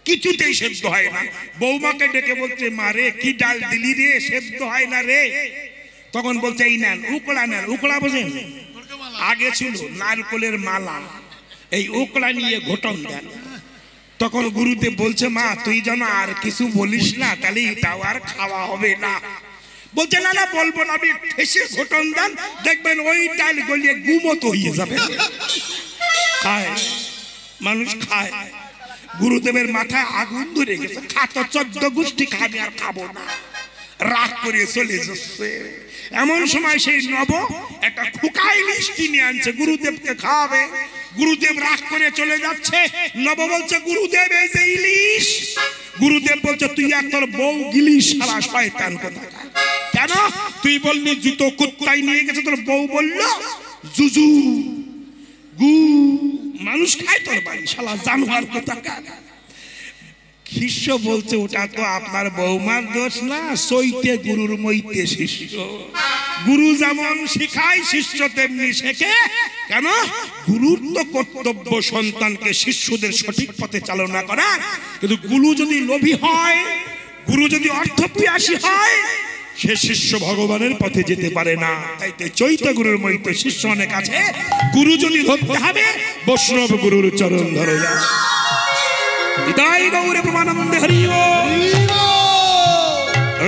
কিছুতেই সেদ্ধ হয় না। বৌমাকে ডেকে বলছে, মা রে কি ডাল দিলি রে, সেদ্ধ হয় না রে। তখন বলছে, এই নেন উকড়া নেন। উকড়া বোঝেন? আগে ছিল নারকলের মালা, এই উকড়া নিয়ে ঘটন দেন। তখন গুরুদেব বলছে, মা তুই যেন আর কিছু বলিস না, তাহলে এটাও আর খাওয়া হবে না। বলছে, না না বলবো না, আমি ঠেসে ঘটন দেন, দেখবেন ওই ডাল গলিয়ে গুমতো হয়ে যাবে। খায় মানুষ, খায়। গুরুদেবের মাথায় আগুন ধরে গেছে, খাতো 14 গোষ্ঠী খাবে, আর খাবো না, রাগ করে চলে যাচ্ছে। এমন সময় সেই নব একটা খুকাই ইলিশ কিনে আনছে, গুরুদেবকে খাওয়াবে। গুরুদেব রাগ করে চলে যাচ্ছে, নব বলছে, গুরুদেব এই যে ইলিশ। গুরুদেব বলছে, তুই আর তোর বউ গিলিস, সারা শয়তান কোথাকার। কেন? তুই বললি জুতো কুত্তাই নিয়ে গেছে, তোর বউ বললো জুজু গু। মানুষ খায় তোর বাড়ি, শালা জানোয়ার কোথাকার। শিষ্য বলছে, ওটা তো আপনার বৌমার দোষ না, সইতে গুরুর মইতে শিষ্য। গুরু যেমন শিখায়, শিষ্য তেমনি শেখে। কেন? গুরুর তো কর্তব্য সন্তানকে শিষ্যদের সঠিক পথে চালনা করা। কিন্তু গুরু যদি লোভী হয়, গুরু যদি অর্থপ্রিয়াসী হয়, সে শিষ্য ভগবানের পথে যেতে পারে না। তাই তো চৈত্য গুরুর মইতে শিষ্য অনেক আছে। গুরু যদি ধরতে হবে, বৈষ্ণব গুরুর চরণ ধরে যা।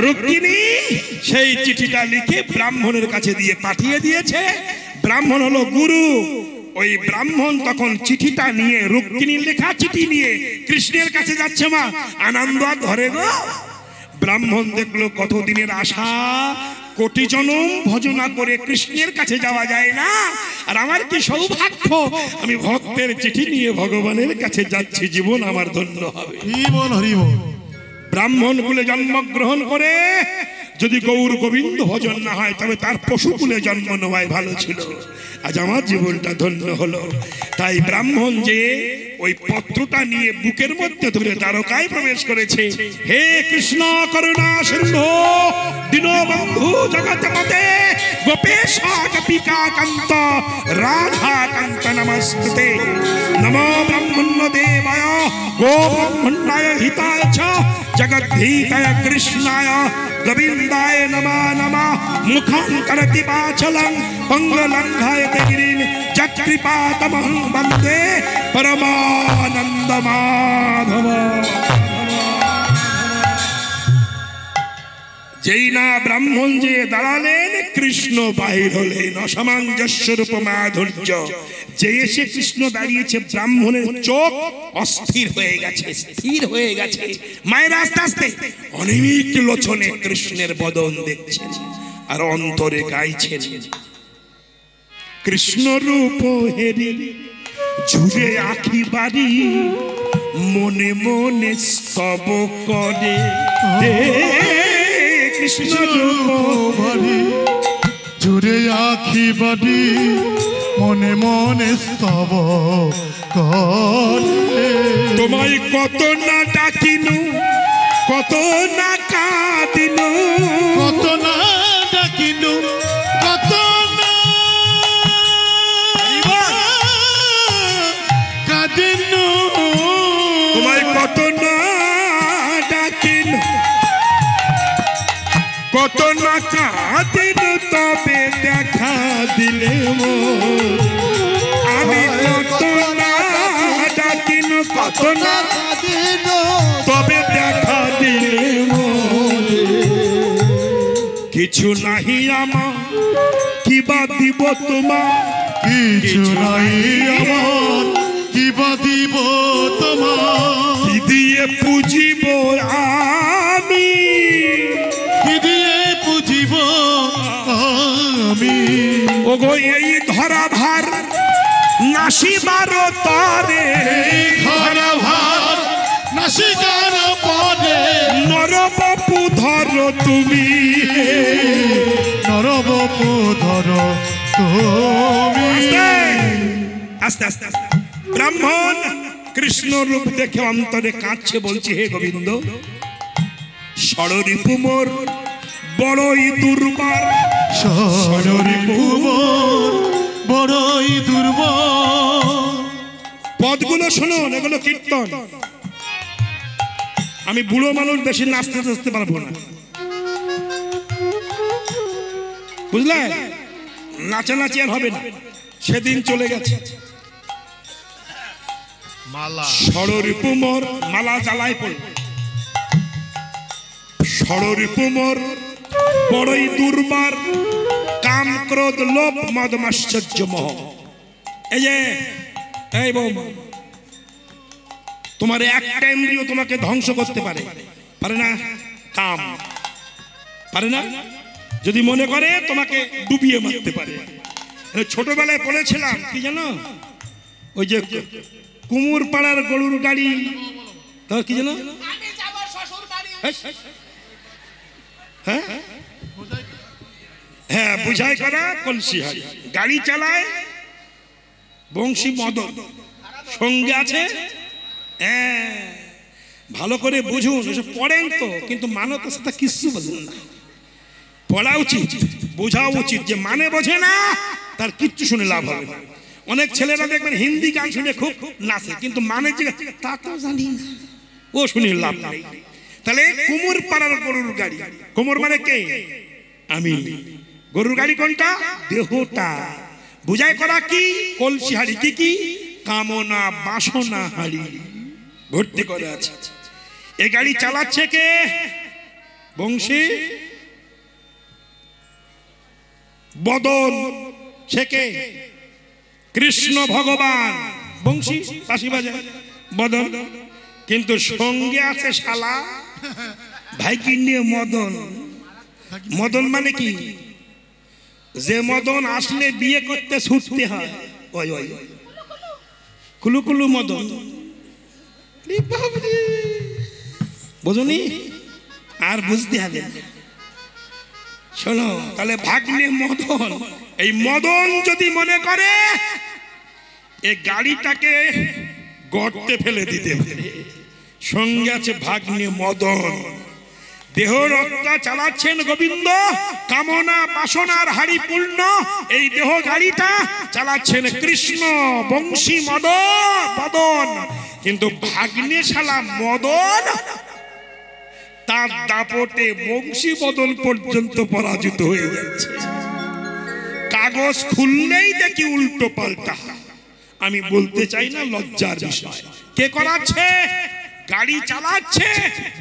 রুক্মিণী সেই চিঠিটা লিখে ব্রাহ্মণের কাছে দিয়ে পাঠিয়ে দিয়েছে। ব্রাহ্মণ হলো গুরু। ওই ব্রাহ্মণ তখন চিঠিটা নিয়ে, রুক্মিণীর লেখা চিঠি নিয়ে কৃষ্ণের কাছে যাচ্ছে। মা আনন্দ ধরে গো। ব্রাহ্মণ দেখলো কতদিনের আশা, কোটি জনম ভজনা করে কৃষ্ণের কাছে যাওয়া যায় না, আর আমার কি সৌভাগ্য, আমি ভক্তের চিঠি নিয়ে ভগবানের কাছে যাচ্ছি, জীবন আমার ধন্য হবে। ব্রাহ্মণ কুলে জন্মগ্রহণ করে যদি গৌর গোবিন্দ ভজন না হয়, তবে তার পশু কুলে জন্ম নেওয়াই ভালো ছিল। আজ আমার জীবনটা ধন্য হলো। তাই ব্রাহ্মণ যে ওই পত্রটা নিয়ে বুকের মধ্যে ধরে দ্বারকায় প্রবেশ করেছে। হে কৃষ্ণ করুণা সিন্ধু দীনবন্ধু জগৎপতে গোপেশ গোপিকা কান্ত রাধা কান্ত নমস্তুতে। নমো ব্রহ্মণ্য দেবায় গো ব্রহ্মণ্যায় হিতায় চ জগদ্ধিতায় কৃষ্ণায় গোবিন্দায় নমঃ নমঃ। মুখং করতি বাচলং পঙ্গলঙ্ঘয়তে গিরিম যৎকৃপাতমহং বন্দে পরমানন্দ মাধব। যেই না ব্রাহ্মণ যে দাঁড়ালেন, কৃষ্ণ বাহির হলেন। অসামঞ্জস্য রূপ মাধুর্য। যে এসে কৃষ্ণ দাঁড়িয়েছে, ব্রাহ্মণের চোখ অস্থির হয়ে গেছে, স্থির হয়ে গেছে। মায়ের আস্তে আস্তে অনেক লোচনে কৃষ্ণের বদন দেখছেন, আর অন্তরে গাইছেন, কৃষ্ণ রূপ হেরি জুড়ে আখি বাড়ি, মনে মনে স্তব করে। কৃষ্ণ রূপ হেরি জুড়ে আখি বাড়ি, মনে মনে স্তব করে। তোমায় কত না ডাকিনু, কত না কাঁদিনু, কত না ডাকিনু, কত না কাঁদিনু। তোমায় কত না ডাকিনু, কত না কাঁদিনু, তবে দেখা দিলে আমি। কত না ডাকিনু, কত না কাঁদিনু, তবে দেখা দিলে কিছু নাহি আমার, কিবা দিব তোমার, কিছু নাই আমার, কিবা দিব তোমার। কি দিয়ে পুজিব আমি, কি দিয়ে পুজিব আমি। ওগো এই ধরা ভার নাসিবার তরে, ধরা ভার নাসিকার পরে, নরবপু ধর তুমি, নরবপু ধর তুমি। আস্তে আস্তে আস্তে ব্রাহ্মণ কৃষ্ণ রূপ দেখে অন্তরে কাঁদছে, বলছে, হে গোবিন্দ, ষড়রিপু মোর বড়ই দুর্বার। ষড়রিপু মোর বড়ই দুর্বল। পদগুলো শুনুন, এগুলো কীর্তন। আমি বুড়ো মানুষ বেশি নাচতে নাচতে পারবো না, বুঝলে? নাচানাচি আর হবে না, সেদিন চলে গেছে। ষড়রিপুমোর মালা জ্বালায় পড়ল, ষড়রিপুমোর বড়ই দুর্বার, কাম ক্রোধ লোভ মদ মাশ্চর্য মোহ। এই যে এই বৌমা, তোমার একটা ইন্দ্রিয় তোমাকে ধ্বংস করতে পারে, পারে না? কাম পারে না? যদি মনে করে তোমাকে ডুবিয়ে মারতে পারে। ছোটবেলায় পড়েছিলাম কি জানো, ওই যে কুমুর পাড়ার গরুর গাড়ি, তার কি জানো? হ্যাঁ হ্যাঁ, বুঝাই করা কলসি হাড়ি, গাড়ি চালায় বংশী মদন, সঙ্গে আছে। হ্যাঁ, ভালো করে বুঝুন, এসব পড়েন তো, কিন্তু মানতের সাথে কিচ্ছু বোঝেন না। পড়া উচিত, বোঝা উচিত, যে মানে বোঝে না তার কিচ্ছু শুনে লাভ হবে না। অনেক ছেলেরা দেখবেন হিন্দি গান শুনে খুব নাচে, কিন্তু মানে যে তা তো জানি না, ও শুনে লাভ নেই। তাহলে কুমুর পাড়ার গরুর গাড়ি, কুমুর মানে কে? আমি। গরুর গাড়ি কোনটা? দেহটা। বুঝাই করা কি? কলসি হাড়ি। কি কি? কামনা বাসনা হাড়ি ভর্তি করে আছে। এই গাড়ি চালাচ্ছে কে? বংশী বদন। সে কে? কৃষ্ণ ভগবান। বংশী বাঁশি বাজায়, বদন। কিন্তু সঙ্গে আছে শালা ভাইকি নিয়ে মদন। মদন মানে কি? যে মদন আসলে বিয়ে করতে ছুটতে হয়, ওই ওই কুলু কুলু মদন। বুঝুনি? আর বুঝতে হবে না। শোনো, তাহলে ভাগ্নে মদন, এই মদন যদি মনে করে এই গাড়িটাকে গর্তে ফেলে দিতে পারে, সঙ্গে আছে ভাগ্নে মদন। দেহ রক্তা চালাচ্ছেন গোবিন্দ, কামনা বাসনার হাড়ি পূর্ণ এই দেহ গাড়িটা চালাচ্ছেন কৃষ্ণ বংশী মদন। কিন্তু ভাগ্নে শালা মদন তার দাপটে বংশী বদন পর্যন্ত পরাজিত হয়ে যাচ্ছে। কাগজ খুললেই দেখি উল্টো পাল্টা। আমি বলতে চাই না, লজ্জার বিষয়। কে করাচ্ছে? গাড়ি চালাচ্ছে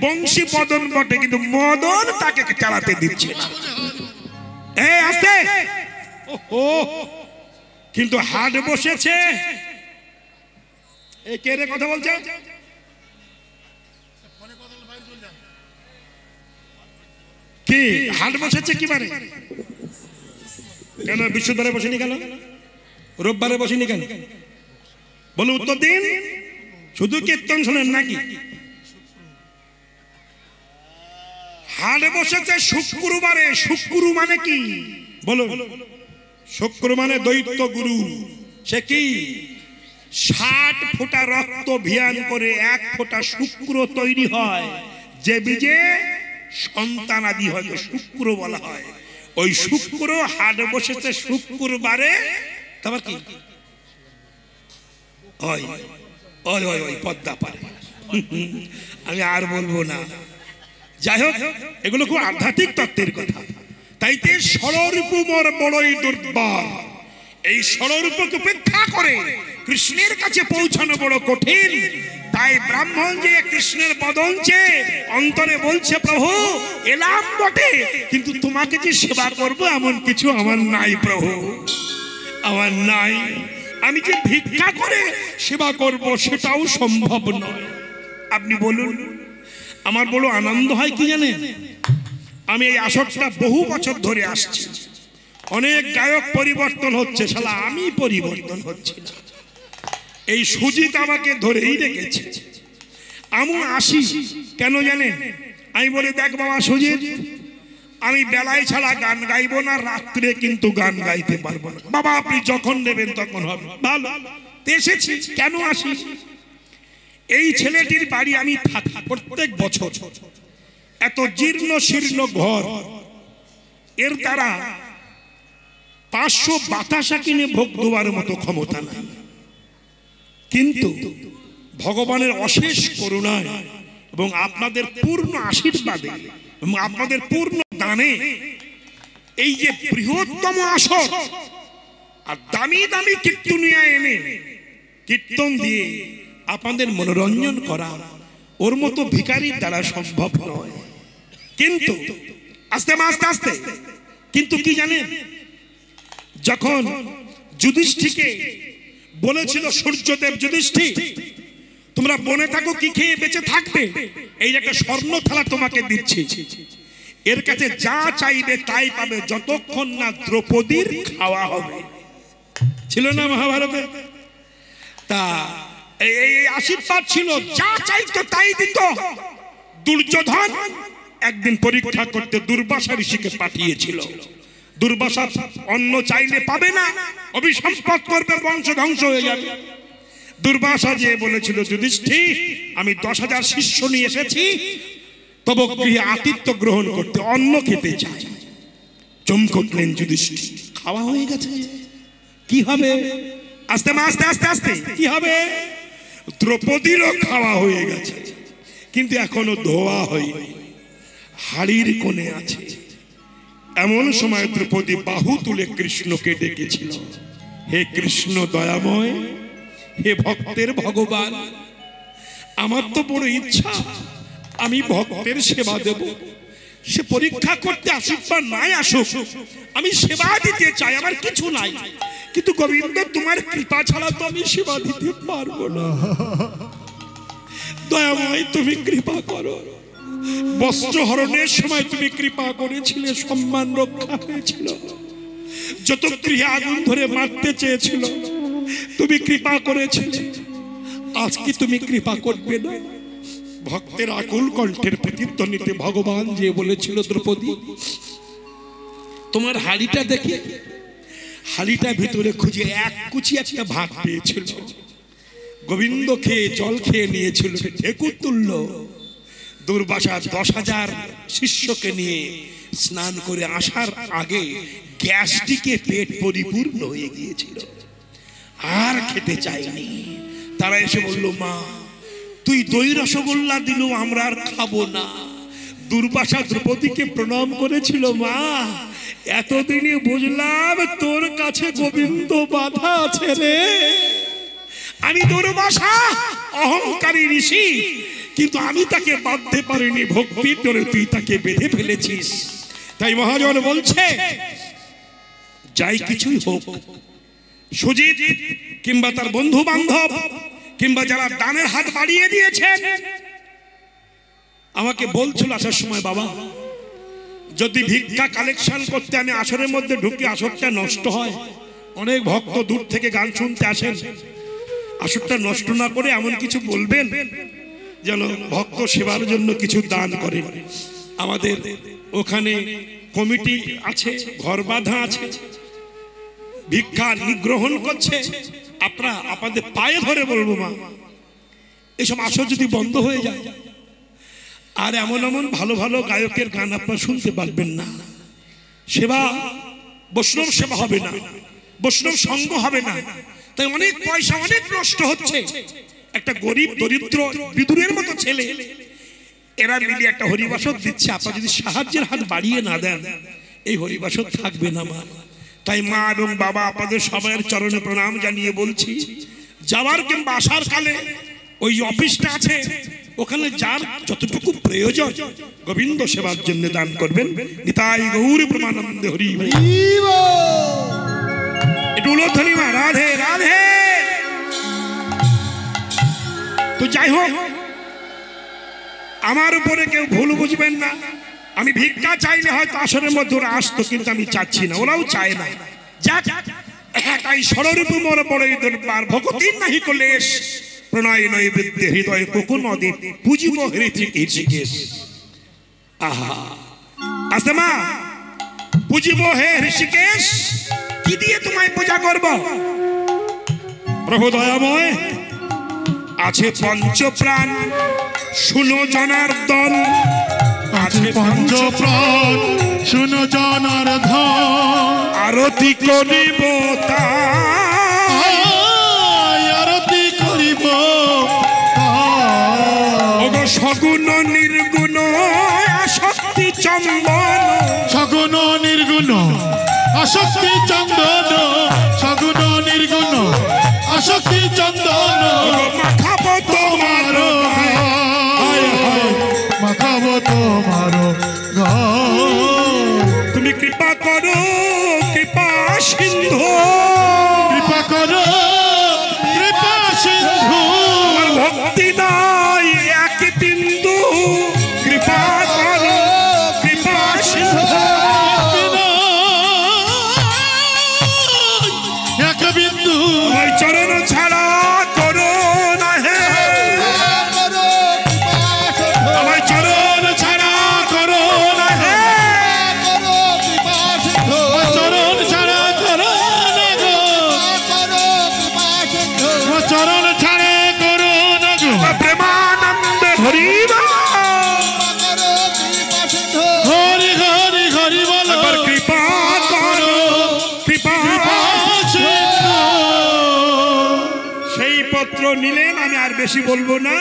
বংশী বদন বটে, কিন্তু মদন তাকে চালাতে দিচ্ছে না। আস্তে। ও কিন্তু হাট বসেছে। এই কে রে কথা বলছে? কি হাট বসেছে? কি বারে? কেন বিশ্ববারে বসেনি? কেন রোববারে বসেনি? কেন বলো, উত্তর দিন। শুধু কীর্তন শোনেন নাকি? হাট বসেছে শুক্রবারে। শুক্র মানে কি বলো? শুক্র মানে দৈত্য গুরু। সে কি? 60 ফোঁটা রক্ত ভিয়ান করে 1 ফোঁটা শুক্র তৈরি হয়, যে বীজে সন্তান আদি হয়, শুক্র বলা হয়। ওই শুক্র হাট বসেছে শুক্রবারে। তারপর কি? ওই ওই ওই ওই পদ্মা পারে। আমি আর বলবো না। যাই হোক, এগুলো খুব আধ্যাত্মিক তত্ত্বের কথা। তাইতে ষড়রূপু মোর বড়ই দুর্বার। এই ষড়রূপকে উপেক্ষা করে কৃষ্ণের কাছে পৌঁছানো বড় কঠিন। তাই ব্রাহ্মণ যে কৃষ্ণের বদন চেয়ে অন্তরে বলছে, প্রভু এলাম বটে, কিন্তু তোমাকে যে সেবা করব এমন কিছু আমার নাই প্রভু, আমার নাই। আমি যে ভিক্ষা করে সেবা করব সেটাও সম্ভব নয়। আপনি বলুন। আমার বড় আনন্দ হয় কি জানেন? আমি এই আসরটা বহু বছর ধরে আসছি। অনেক গায়ক পরিবর্তন হচ্ছে, শালা আমি পরিবর্তন হচ্ছি না। এই সুজিত আমাকে ধরেই রেখেছে। আমি আসি কেন জানেন? আমি বলি, দেখ বাবা সুজিত, আমি বেলায় ছাড়া গান গাইবো না, রাত্রে কিন্তু গান গাইতে পারবো না। বাবা আপনি যখন নেবেন তখন হবে। ভালো, এসেছি। কেন আসি? এই ছেলেটির বাড়ি আমি থাকি প্রত্যেক বছর। এত জীর্ণ শীর্ণ ঘর, এর দ্বারা 500 বাতাসা কিনে ভোগ দেওয়ার মতো ক্ষমতা নাই। কিন্তু ভগবানের অশেষ করুণায় এবং আপনাদের পূর্ণ আশীর্বাদে এবং আপনাদের পূর্ণ দানে এই যে বৃহত্তম আসর আর দামি দামি কীর্তনিয়া এনে কীর্তন দিয়ে আপনাদের মনোরঞ্জন করা ওর মতো ভিখারির দ্বারা সম্ভব নয়। কিন্তু আস্তে আস্তে আস্তে কিন্তু কি জানেন, যখন যুধিষ্ঠিরকে বলেছিল সূর্যদেব, যুধিষ্ঠির তোমরা বনে থাকো, কি খেয়ে বেঁচে থাকবে, এই একটা স্বর্ণ থালা তোমাকে দিচ্ছি, এর কাছে যা চাইবে তাই পাবে যতক্ষণ না দ্রৌপদীর খাওয়া হবে। ছিল না মহাভারতে? তা এই আশীর্বাদ ছিল, যা চাইতো তাই দিত। দুর্যোধন একদিন পরীক্ষা করতে দুর্বাসা ঋষিকে পাঠিয়েছিল। দুর্বাসা অন্ন চাইলে পাবে না, অভিসম্পদ করবে, বংশ ধ্বংস হয়ে যাবে। দুর্বাসা যে বলেছিল, যুধিষ্ঠির আমি 10,000 শিষ্য নিয়ে এসেছি তব গৃহে আতিথ্য গ্রহণ করতে, অন্ন খেতে চাই। চমকলেন যুধিষ্ঠির, খাওয়া হয়ে গেছে, কি হবে? আস্তে আস্তে আস্তে আস্তে কি হবে? দ্রৌপদীরও খাওয়া হয়ে গেছে, কিন্তু এখনো ধোয়া হয়নি, হাড়ির কোণে আছে। এমন সময় দ্রৌপদী বাহু তুলে কৃষ্ণকে ডেকেছিল, হে কৃষ্ণ দয়াময়, হে ভক্তের ভগবান, আমার তো বড় ইচ্ছা আমি ভক্তের সেবা দেব। সে পরীক্ষা করতে আসুক বা নাই আসুক, আমি সেবা দিতে চাই, আমার কিছু নাই, কিন্তু গোবিন্দ তোমার কৃপা ছাড়া তো আমি সেবা দিতে পারবো না। দয়াময় তুমি কৃপা করো। বস্ত্র হরণের সময় তুমি কৃপা করেছিলে, সম্মান রক্ষা হয়েছিল। যত গৃহে আগুন ধরে মারতে চেয়েছিল তুমি কৃপা করেছিলে, আজকে তুমি কৃপা করবে না? ভক্তের আকুল কণ্ঠের প্রতিধ্বনিতে ভগবান যে বলেছিল, দ্রৌপদী তোমার হাড়িটা দেখে, হাড়িটা ভিতরে খুঁজে এক কুচি একটা ভাত পেয়েছিল। গোবিন্দ খেয়ে জল খেয়ে নিয়েছিল, ঢেকুর তুলল। দুর্বাসা 10,000 শিষ্যকে নিয়ে স্নান করে আসার আগে গ্যাসটিকে পেট পরিপূর্ণ হয়ে গিয়েছিল, আর খেতে চাইনি। তারা এসে বলল, মা তুই দই রসগোল্লা দিল, আমরা আর খাবো না। দুর্বাসা দ্রৌপদীকে প্রণাম করেছিল, মা এতদিনে বুঝলাম তোর কাছে গোবিন্দ বাধা আছে রে। আমি দুর্বাসা অহংকারী ঋষি, কিন্তু আমি তাকে বাঁধতে পারিনি, ভক্তির ডোরে তুই তাকে বেঁধে ফেলেছিস। তাই মহাজন বলছে, যাই কিছুই হোক, সুজিত কিংবা তার বন্ধু বান্ধব কিংবা যারা দানের হাত বাড়িয়ে দিয়েছেন, আমাকে বলছিল আসার সময়, বাবা যদি ভিক্ষা কালেকশন করতে আমি আসরের মধ্যে ঢুকি, আসরটা নষ্ট হয়। অনেক ভক্ত দূর থেকে গান শুনতে আসেন, আসরটা নষ্ট না করে এমন কিছু বলবেন যেন ভক্ত সেবার জন্য কিছু দান করেন। আমাদের ওখানে কমিটি আছে, ঘর বাঁধা আছে, ভিক্ষা নিগ্রহণ করছে। আপনারা আপনাদের পায়ে ধরে বলবো, মা এসব আসর যদি বন্ধ হয়ে যায়, আর এমন এমন ভালো ভালো গায়কের গান আপনারা শুনতে পারবেন না, সেবা বৈষ্ণব সেবা হবে না, বৈষ্ণব সঙ্গ হবে না। তাই অনেক পয়সা অনেক নষ্ট হচ্ছে। একটা গরিব দরিদ্র বিদুরের মতো ছেলে, এরা মিলে একটা হরিবাসর দিচ্ছে, আপনারা যদি সাহায্যের হাত বাড়িয়ে না দেন, এই হরিবাসর থাকবে না মা। তাই মা এবং বাবা আপনাদের সবার চরণে প্রণাম জানিয়ে বলছি, যাওয়ার কিংবা আসার কালে ওই অফিসটা আছে, ওখানে যার যতটুকু প্রয়োজন গোবিন্দ সেবার জন্য দান করবেন। নিতাই গৌর প্রেমানন্দে হরি। একটু উলোধ্বনি মা, রাধে রাধে। তো যাই হোক, আমার উপরে কেউ ভুল বুঝবেন না। আমি ভিক্ষা চাইলে হয়তো আসরের মধ্যে ওরা আসতো, কিন্তু আমি চাচ্ছি না, ওরাও চায় না। যাক, তাই সররূপ মোর বড়ই দরবার, ভগতির নাহি কলেশ, প্রণয় নৈবেদ্যে হৃদয় কোকুন অদীপ, পুজিব হৃষিকেশ। আহা, আসতে মা, পুজিব হে হৃষিকেশ, কি দিয়ে তোমায় পূজা করব? প্রভু দয়াময়, আছে পঞ্চপ্রাণ, শুনো জনার্দন, আছে পঞ্চপ্রাণ, শুনো জনার্দন, আরতি করিব তাই, আরতি করিব ওগো সগুণ নির্গুণ আসক্তি চন্দন, সগুণ নির্গুণ আসক্তি চন্দন, সগুণ নির্গুণ আসক্তি চন্দন, মাখাবো তোমার মাখাবো তোমার তুমি কৃপা করো কৃপা সিন্ধু, কৃপা করো কৃপা সিন্ধু, ভক্তি নাই এক বিন্দু, কৃপা করো কৃপা সিন্ধু, এক বিন্দু ওই চরণ ছাড়া করো না হে, আমার চরণ ছাড়া করো না হে, চরণ ছাড়া করো না গো, চরণ ছাড়া করো না গো, প্রেমানন্দে হরিবা হরি হরি হরি বলো, কৃপা করো কৃপা। সেই পত্র নিলেন, আমি আর বেশি বলবো না।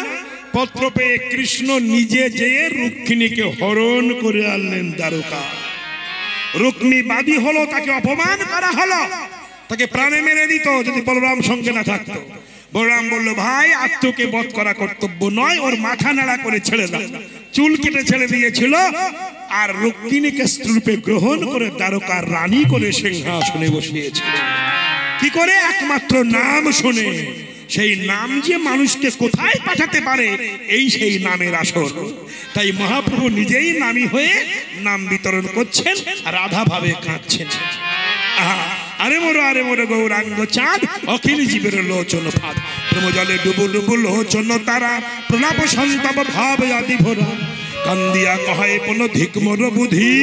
পত্র পেয়ে কৃষ্ণ নিজে যেয়ে রুক্মিণীকে হরণ করে আনলেন দ্বারকা। রুক্মিণী বাদী হলো, তাকে অপমান করা হলো, তাকে প্রাণে মেরে দিত যদি বলরাম সঙ্গে না থাকতো। বলরাম বলল, ভাই আত্মকে বধ করা কর্তব্য নয়, ওর মাথা নাড়া করে ছেড়ে দাও। চুল কেটে ছেড়ে দিয়েছিল, আর রুক্মিণীকে স্ত্রূপে গ্রহণ করে দ্বারকার রানী করে সিংহাসনে বসিয়েছিল। কি করে? একমাত্র নাম শুনে। সেই নাম যে মানুষকে কোথায় পাঠাতে পারে, এই সেই নামের আসর। তাই মহাপ্রভু নিজেই নামী হয়ে নাম বিতরণ করছেন, রাধা ভাবে কাঁদছেন। আরে মোর গৌরাঙ্গ চাঁদ, অখিল জীবের লোচন ফাঁদ, প্রেম জলে ডুবু ডুবু লোচন তারা, প্রলাপ সন্তাপ ভাব আদি ভরা, কান্দিয়া কহায় কোন ধিক মোর বুদ্ধি,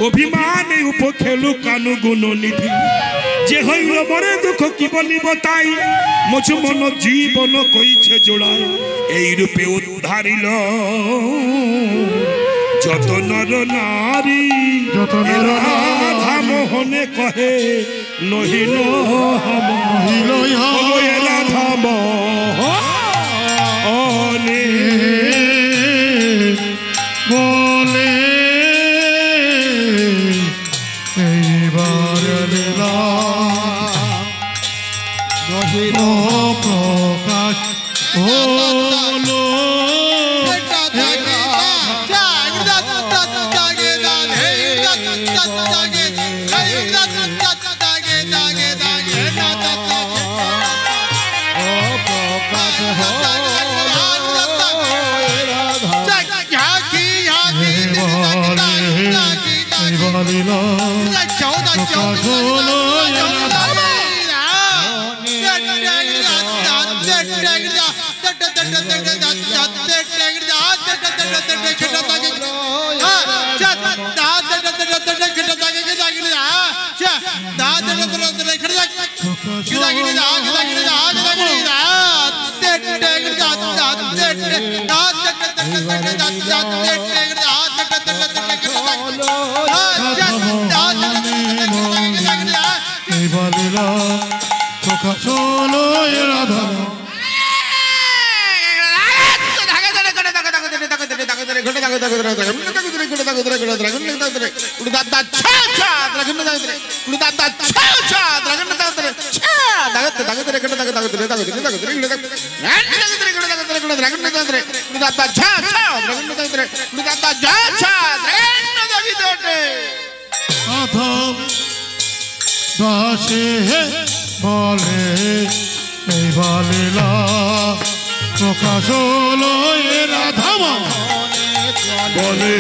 অভিমানে উপখেলু কানু গুণ নিধি, যে হইল মরে দুঃখ কি বলিব তাই, মোছ মন জীবন কইছে জোড়ায়, এই রূপে উদ্ধারিল যত নর নারী, রাধা মোহনে কহে নহিল রাধা মোহনে বলে এইবার প্রকাশ হলো দাসে বলে এই বলিলা প্রকাশ হলো এ রাধা বলে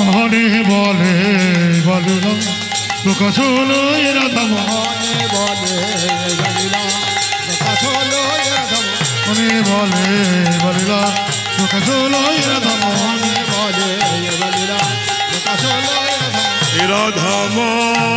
মনে বলে বলিলা প্রকাশ হলো এ রাধা মনে বলে বলিলা প্রকাশ হলো এ রাধা মনে বলে বলিলা প্রকাশ হলো রাধা মোহনে রাধা মোহনে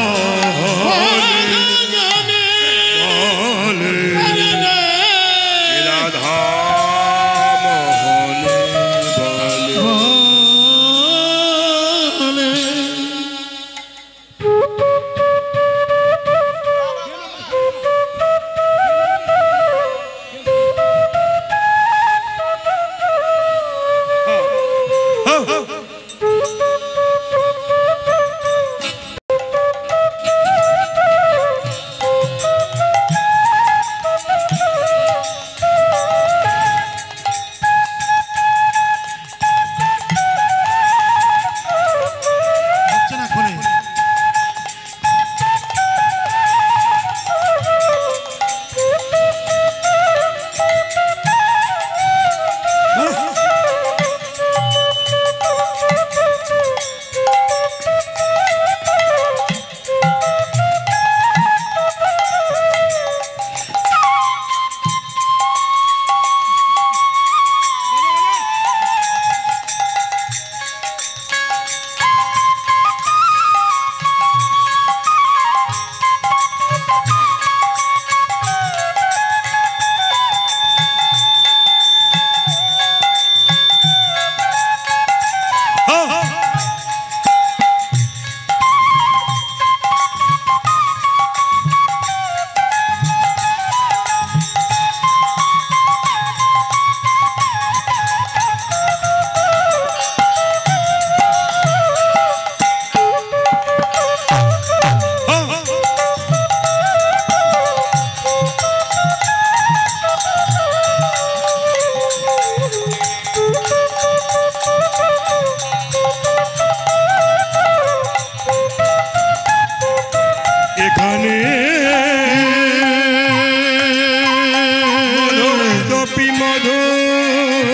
মধুর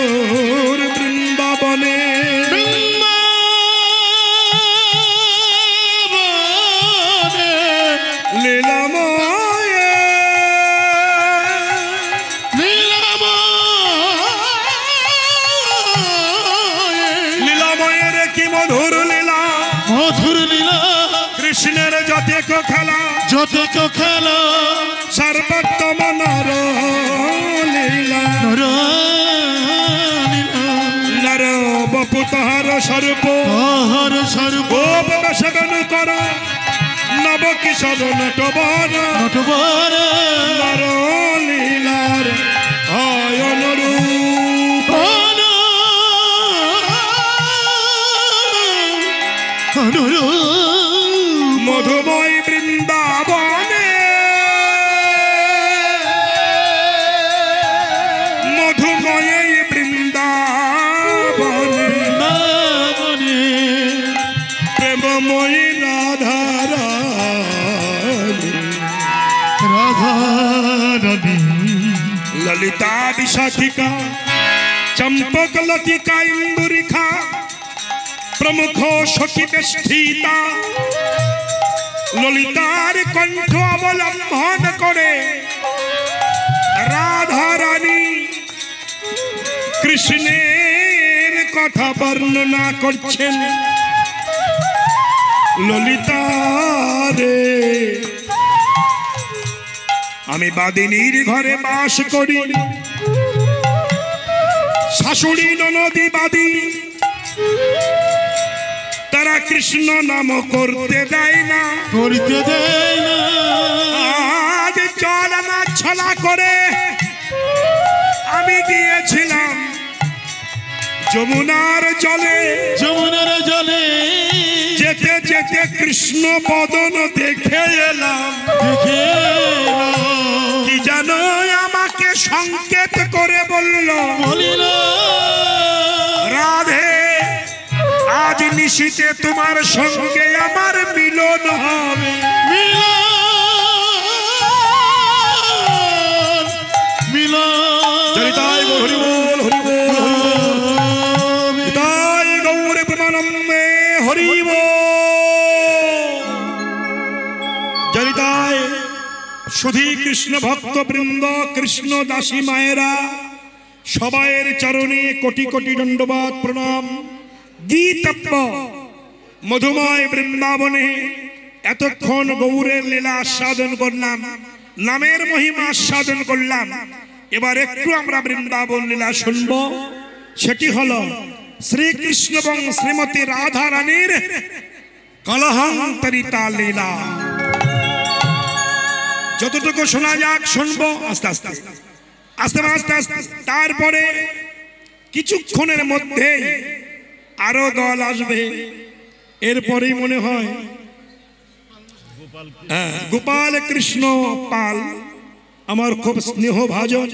বৃন্দাবনে লীলাময়ে লীলাময়ের কি মধুর লীলা কৃষ্ণের যতেক খেলা সর্বোত্তম নর লীলা নর বপু তাহার স্বরূপ গোপ বেশবেনু কর নব কিশোর নটবর নর লীলার হয় অনুরূপ মধুময় বৃন্দাবনে মধুময় বৃন্দাবনে প্রেমময়ী রাধারানী ললিতা বিশাখিকা চম্পক লতিকা ইন্দুরিখা প্রমুখ সখী বেষ্টিতা ললিতার কণ্ঠ অবলম্বন করে রাধারানী কৃষ্ণের কথা বর্ণনা করছেন। ললিতা রে আমি বাদিনীর ঘরে বাস করি, শাশুড়ি ননদি বাদী, তারা কৃষ্ণ নাম করতে দেয় না। আজ জল না ছলা করে আমি গিয়েছিলাম যমুনার জলে যেতে যেতে কৃষ্ণ বদন দেখে এলাম। কি জানো আমাকে সংকেত করে বলল, রাধে আজ নিশীতে তোমার সঙ্গে আমার মিলন হবে। শুধু কৃষ্ণ ভক্ত বৃন্দ, কৃষ্ণ দাসী মায়েরা, সবাইয়ের চরণে কোটি কোটি দণ্ডবাদ প্রণাম। গীতব্য মধুময় বৃন্দাবনে এতক্ষণ গৌরের লীলা আস্বাদন করলাম, নামের মহিমা আস্বাদন করলাম। এবার একটু আমরা বৃন্দাবন লীলা শুনব। সেটি হলো শ্রীকৃষ্ণ এবং শ্রীমতী রাধা রানীর কলহান্তরিতা লীলা। যতটুকু শোনা যাক শুনবো আস্তে আস্তে আস্তে আস্তে আস্তে। তারপরে কিছুক্ষণের মধ্যে আরো দল আসবে। এরপরেই মনে হয় গোপাল কৃষ্ণ পাল আমার খুব স্নেহ ভাজন,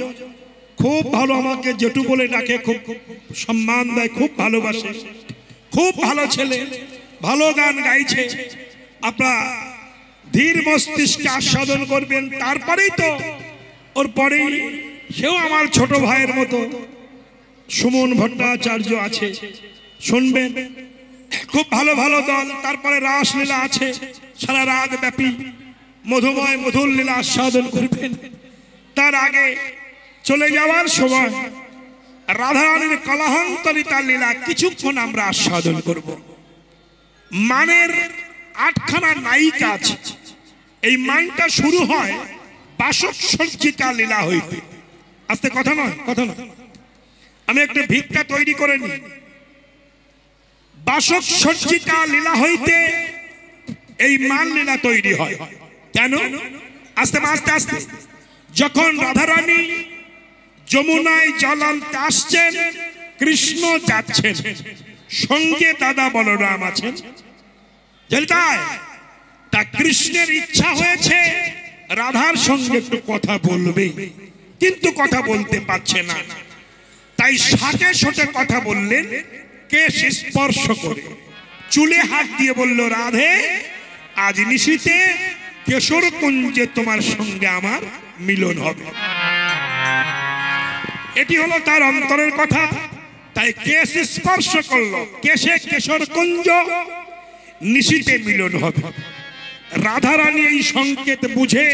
খুব ভালো, আমাকে জেঠু বলে ডাকে, খুব সম্মান দেয়, খুব ভালোবাসে, খুব ভালো ছেলে, ভালো গান গাইছে। আপনারা ধীর মস্তিষ্কে আস্বাদন করবেন। তারপরেই তো ওর পরেই সেও আমার ছোট ভাইয়ের মতো সুমন ভট্টাচার্য আছে, শুনবেন। খুব ভালো ভালো দল। তারপরে রাসলীলা আছে, সারা রাত ব্যাপী মধুময় মধুর লীলা আস্বাদন করবেন। তার আগে চলে যাওয়ার সময় রাধারানীর কলহান্তরিতা লীলা কিছুক্ষণ আমরা আস্বাদন করব। মানের 8খানা নায়িকা আছে। এই মানটা শুরু হয় বাসক সজ্জিকা লীলা হইতে। আস্তে কথা নয়, কথা নয়, আমি একটা ভিক্ষা তৈরি করে নিই। বাসক সজ্জিকা লীলা হইতে এই মান লীলা তৈরি হয়। কেন? আস্তে আস্তে আস্তে যখন রাধারানী যমুনায় জল আনতে আসছেন, কৃষ্ণ যাচ্ছেন, সঙ্গে দাদা বলরাম আছেন। তা কৃষ্ণের ইচ্ছা হয়েছে রাধার সঙ্গে একটু কথা বলবে, কিন্তু কথা বলতে পারছে না। তাই সাথে সাথে কথা বললেন, কেশ স্পর্শ করে চুলে হাত দিয়ে বলল, রাধে আজ নিশীতে কেশর কুঞ্জে তোমার সঙ্গে আমার মিলন হবে। এটি হলো তার অন্তরের কথা। তাই কেশ স্পর্শ করলো, কেশে কেশর কুঞ্জ, নিশিতে মিলন হবে। রাধারানী এই সংকেত বুঝে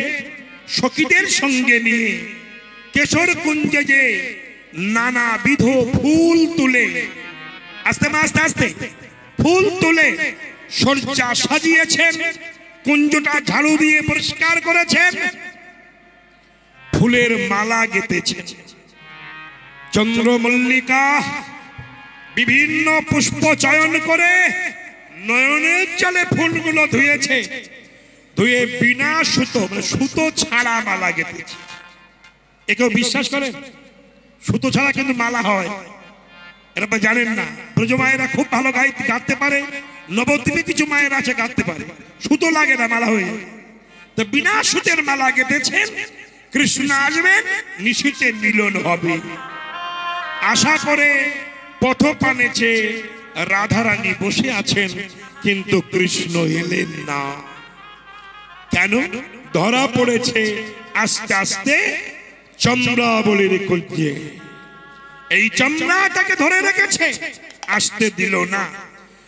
সখীদের সঙ্গে নিয়ে কেশর কুঞ্জে যে নানাবিধ ফুল তুলে, আস্তে আস্তে আস্তে ফুল তুলে সজ্জা সাজিয়েছেন, কুঞ্জটা ঝাড়ু দিয়ে পরিষ্কার করেছেন, ফুলের মালা গেঁথেছেন। চন্দ্রমল্লিকা বিভিন্ন পুষ্প চয়ন করে নয়নের জলে ফুলগুলো ধুয়েছে, ধুয়ে বিনা সুতো, মানে সুতো ছাড়া মালা গেঁথেছে। একেও বিশ্বাস করেন সুতো ছাড়া কিন্তু মালা হয়? এটা জানেন না। ব্রজ মায়েরা খুব ভালো গাইতে পারে, নবদ্বীপে কিছু মায়ের আছে গাইতে পারে, সুতো লাগে না, মালা হয়ে যায়। তো বিনা সুতের মালা গেঁথেছেন। কৃষ্ণ আসবেন, নিশীথে মিলন হবে। আশা করে পথপানেছে রাধারানী বসে আছেন, কিন্তু কৃষ্ণ এলেন না। কেন? ধরা পড়েছে আস্তে আস্তে চন্দ্রাবলীর কুঞ্জে। এই চন্দ্রা তাকে ধরে রেখেছে, আসতে দিল না।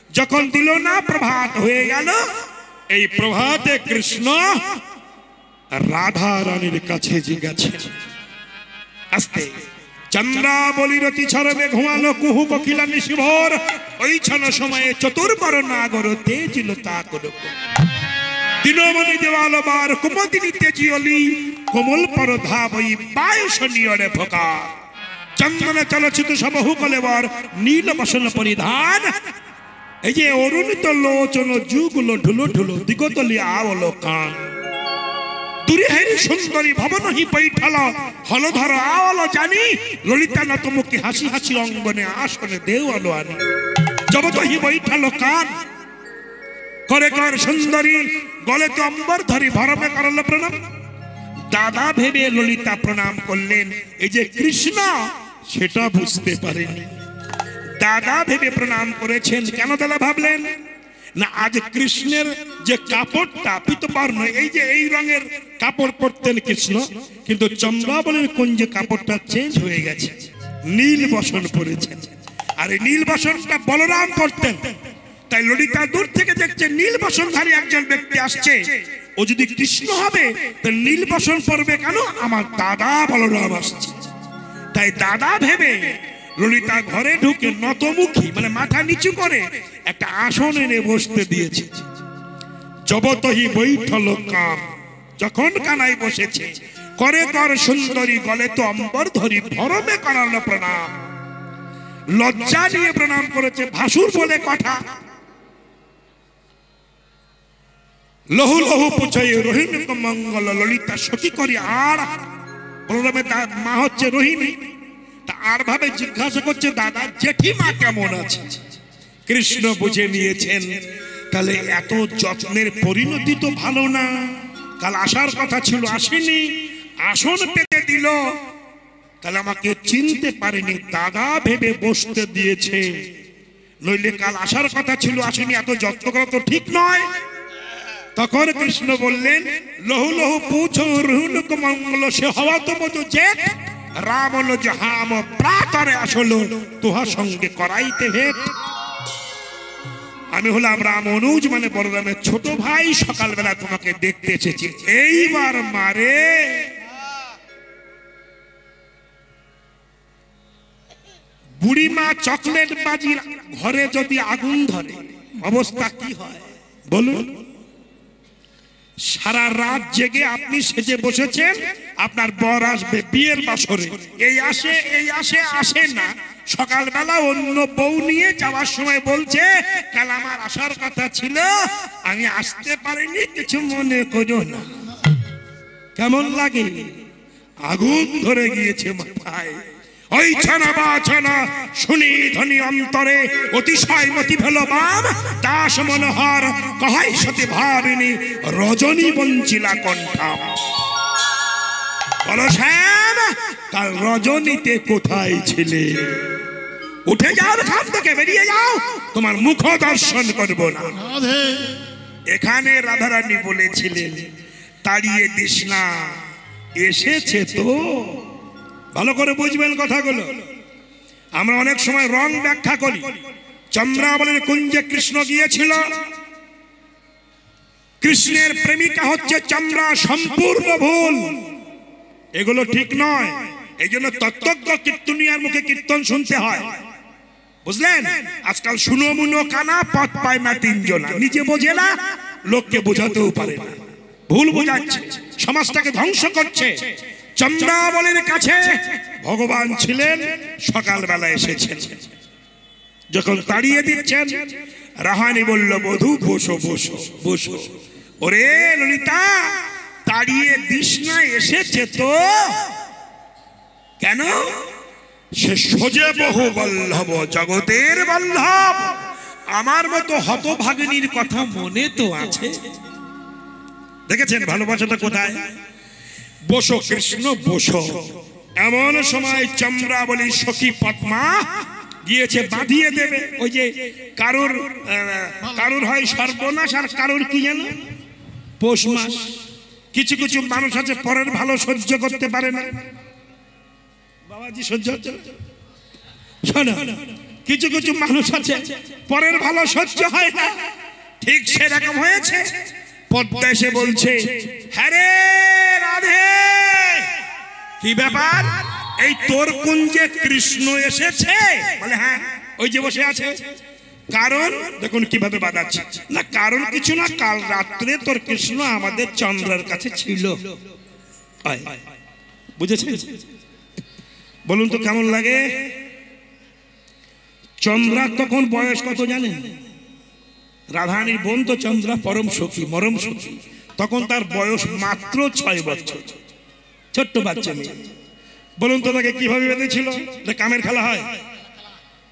যখন দিল না, প্রভাত হয়ে গেল। এই প্রভাতে কৃষ্ণ রাধা রানীর কাছে গেছেন। আস্তে চন্দ্রাবলীর অতি ছরবে ঘুমালো কুহু কোকিলা নিশিভোর, ওই ছন সময়ে চতুর্বর নাগর তেজিল তা করক। দিনমণি দেওয়াল বার কুমদিনী তেজিয়লি, কোমল পর ধাবই পায়স নিয়রে ফোকা। চন্দনে চলচ্চিত সবহু কলেবর, নীল বসন পরিধান। এই যে অরুণিত লোচন যুগুলো ঢুলো ঢুলো, দিগতলি আওলো কান। দূরে হেরি সুন্দরী ভবনহি বৈঠল, হলধর আওলো জানি। ললিতা নতমুখী হাসি হাসি অঙ্গনে আসনে দেওয়ালো আনি। জবতহি বৈঠল কান করে কর সুন্দরী, গলে তো অম্বর ধরি ভরমে করল প্রণাম। দাদা ভেবে ললিতা প্রণাম করলেন। এই যে কৃষ্ণ সেটা বুঝতে পারেনি। দাদা ভেবে প্রণাম করেছেন। কেন দাদা ভাবলেন? না, আজ কৃষ্ণের যে কাপড়টা পীতবর্ণ, এই যে এই রঙের কাপড় পরতেন কৃষ্ণ, কিন্তু চন্দ্রাবলীর কুঞ্জে কাপড়টা চেঞ্জ হয়ে গেছে, নীল বসন পরেছেন। আর এই নীল বসনটা বলরাম পরতেন। তাই ললিতা দূর থেকে দেখছে নীল বসনধারী একজন ব্যক্তি আসছে, ও যদি কৃষ্ণ হবে তো নীল বসন পরবে কেন? আমার দাদা বলরাম আসছে। তাই দাদা ভেবে ললিতা ঘরে ঢুকে নতমুখী, মানে মাথা নিচু করে একটা আসন এনে বসতে দিয়েছে। জবতহি বৈঠল কাম, যখন কানাই বসেছে, করে কর সুন্দরী, গলে তো অম্বর ধরি ভরমে করালো প্রণাম। লজ্জা নিয়ে প্রণাম করেছে, ভাসুর বলে কথা। লহু লহু পুছাই রোহিণী মঙ্গল, ললিতা সখী করি আর। বলরামের মা হচ্ছে রোহিণী, তা আর ভাবে জিজ্ঞাসা করছে, দাদা জেঠিমা কেমন আছে? কৃষ্ণ বুঝে নিয়েছেন, তাহলে এত যত্নের পরিণতি তো ভালো না। কাল আসার কথা ছিল, আসেনি, আসন পেতে দিল, তাহলে আমাকে চিনতে পারেনি, দাদা ভেবে বসতে দিয়েছে। নইলে কাল আসার কথা ছিল, আসেনি, এত যত্ন করা তো ঠিক নয়। তখন কৃষ্ণ বললেন, লহু লহু পুছো রুহুনুক মঙ্গল, সে হওয়া তো মতো জেঠ। রাম হলো যে হাম প্রাতরে আসলো, তোহার সঙ্গে করাইতে ভেট। আমি হলাম রাম অনুজ, মানে বলরামের ছোট ভাই। সকালবেলা তোমাকে দেখতে এসেছি। এইবার মারে বুড়িমা চকলেট বাজির ঘরে যদি আগুন ধরে অবস্থা কি হয় বলুন? সারা রাত জেগে আপনি সেজে বসেছেন, আপনার বর আসবে বিয়ের বাসরে, এই আসে এই আসে, আসে না। সকালবেলা অন্য বউ নিয়ে যাওয়ার সময় বলছে, কাল আমার আসার কথা ছিল, আমি আসতে পারিনি, কিছু মনে করো না। কেমন লাগে? আগুন ধরে গিয়েছে মাথায়। ওই ছানা বা ছানা শুনি ধ্বনি অন্তরে, অতিশয় মতি ভেল বাম। দাস মনোহর কহাই সতী ভাবিনী, রজনী বঞ্চিলা কণ্ঠা। বলো শ্যাম, কাল রজনীতে কোথায় ছিলে? উঠে যাও, খান থেকে বেরিয়ে যাও, তোমার মুখ দর্শন করবো না। এখানে রাধারানী বলেছিলেন, তাড়িয়ে দিস না, এসেছে তো। ভালো করে বুঝবেন কথাগুলো। আমরা অনেক সময় রং ব্যাখ্যা করি। চন্দ্রাবলীর কুঞ্জে কৃষ্ণ গিয়েছিল, কৃষ্ণের প্রেমিকা হচ্ছে চন্দ্রা, সম্পূর্ণ ভুল, এগুলো ঠিক নয়। এই জন্য তত্ত্বজ্ঞ কীর্তনিয়ার মুখে কীর্তন শুনতে হয়, বুঝলেন? আজকাল শুনো মুনো কানা, পথ পায় না তিনজনা, নিজে বোঝে না, লোককে বোঝাতেও পারে না, ভুল বোঝাচ্ছে, সমাজটাকে ধ্বংস করছে। চন্দ্রাবলীর কাছে ভগবান ছিলেন, সকালবেলা এসেছেন, যখন তাড়িয়ে দিচ্ছেন, রাহানি বলল বধূ বসো বসো বসো। ওরে ললিতা, তাড়িয়ে দিস না, এসেছে তো কেন? সে সোজে বহু বল্লভ, জগতের বল্লভ, আমার মতো হতভাগিনীর কথা মনে তো আছে। দেখেছেন ভালোবাসাটা কোথায়? বসো কৃষ্ণ বসো। এমন সময় চন্দ্রাবলী সখী পদ্মা গিয়েছে বাঁধিয়ে দেবে। ওই যে কারুর হয় সর্বনাশ, আর কারুর কি জানো পৌষ মাস। কিছু কিছু মানুষ আছে পরের ভালো সহ্য করতে পারে না। বাবাজি সহ্য হচ্ছে না? শোনো, কিছু কিছু মানুষ আছে পরের ভালো সহ্য হয় না, ঠিক সেরকম হয়েছে। পদ্মা এসে বলছে, হ্যাঁ রে রাধে, কি ব্যাপার? এই তোর কুঞ্জে কৃষ্ণ এসেছে? বলে হ্যাঁ, ওই যে বসে আছে। কারণ দেখুন কিভাবে বাঁধাচ্ছে না, কারণ কিছু না, কাল রাত্রে তোর কৃষ্ণ আমাদের চন্দ্রের কাছে ছিল। বুঝেছেন? বলুন তো কেমন লাগে? চন্দ্রা তখন বয়স কত জানেন? রাধারানীর বোন তো চন্দ্রা পরম সখী, মরম সখী, তখন তার বয়স মাত্র 6 বছর, ছোট্ট বাচ্চা মেয়ে। বলুন তো তাকে কিভাবে বেঁধেছিল? কামের খেলা হয়,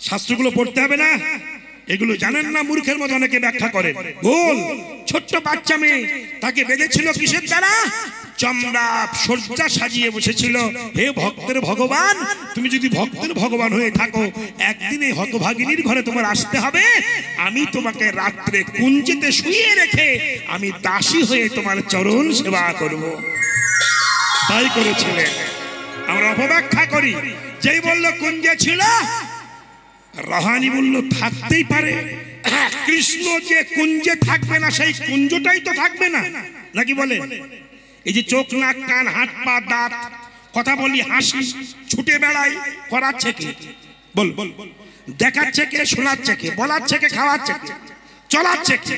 শাস্ত্রগুলো পড়তে হবে না? এগুলো জানেন না, মূর্খের মতো অনেকে ব্যাখ্যা করেন। ভুল। ছোট্ট বাচ্চা মেয়ে, তাকে বেঁধেছিল কিসের দ্বারা? চন্দ্রা সজ্জা সাজিয়ে বসেছিল, হে ভক্তের ভগবান, তুমি যদি ভক্তের ভগবান হয়ে থাকো, একদিন এই হতভাগিনীর ঘরে তোমার আসতে হবে, আমি তোমাকে রাত্রে কুঞ্জেতে শুইয়ে রেখে আমি দাসী হয়ে তোমার চরণ সেবা করব। তাই করেছিলেন। আমরা অপব্যাখ্যা করি। যেই বলল কুঞ্জে ছিল, রাহানি বলল থাকতেই পারে। কৃষ্ণ যে কুঞ্জে থাকবে না, সেই কুঞ্জটাই তো থাকবে না, নাকি বলেন? এই যে চোখ নাক কান হাত পা দাঁত, কথা বলি হাসি, ছুটে বেড়াই, করাচ্ছে কে? বল, দেখাচ্ছে কে? শোনাচ্ছে কে? বলাচ্ছে কে? খাওয়াচ্ছে কে? চলাচ্ছে কে?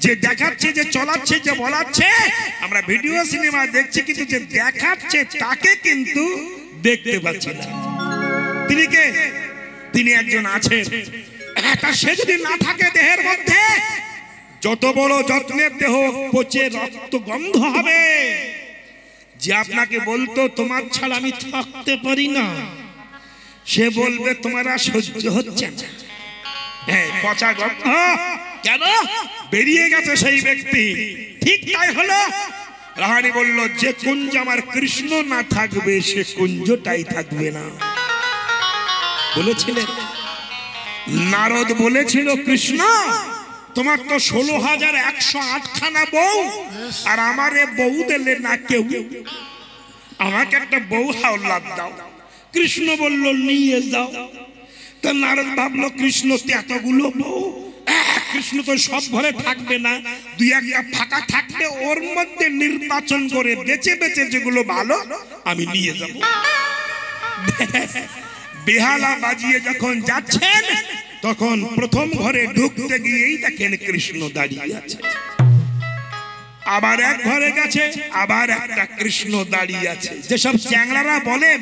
যে দেখাচ্ছে, যে চলাচ্ছে, যে বলাচ্ছে, আমরা ভিডিও সিনেমা দেখছি, কিন্তু যে দেখাচ্ছে তাকে কিন্তু দেখতে পাচ্ছি না। তিনি কে? তিনি একজন আছেন। সে যদি না থাকে দেহের মধ্যে, যত বড় যত্নের দেহ পচে রক্ত গন্ধ হবে। যে আপনাকে বলতো তোমার ছাড়া আমি থাকতে পারি না, সে বলবে তোমার আর সহ্য হচ্ছে না। হ্যাঁ, পচা গন্ধ কেন বেরিয়ে গেছে সেই ব্যক্তি। ঠিক তাই হলো। রাহানি বলল, যে কুঞ্জ আমার কৃষ্ণ না থাকবে, সে কুঞ্জটাই থাকবে না। বলেছিলেন নারদ, বলেছিল কৃষ্ণ তোমার তো 16,108 খানা বউ, আর আমারে বউ দিলে না কেউ, আমাকে একটা বউ হাওলাত দাও। কৃষ্ণ বলল নিয়ে যাও। তা নারদ ভাবলো কৃষ্ণ তো এতগুলো বউ, কৃষ্ণ তো সব ঘরে থাকবে না, দুই একটা ফাঁকা থাকবে, ওর মধ্যে নির্বাচন করে বেছে বেছে যেগুলো ভালো আমি নিয়ে যাব। বেহালা বাজিয়ে যখন যাচ্ছেন, তখন প্রথম ঘরে ঢুকতে গিয়েই দেখেন কৃষ্ণ দাঁড়িয়ে আছে। আবার এক ঘরে গেছে, আবার একটা কৃষ্ণ দাঁড়িয়ে আছে। যেসব চ্যাংড়ারা বলেন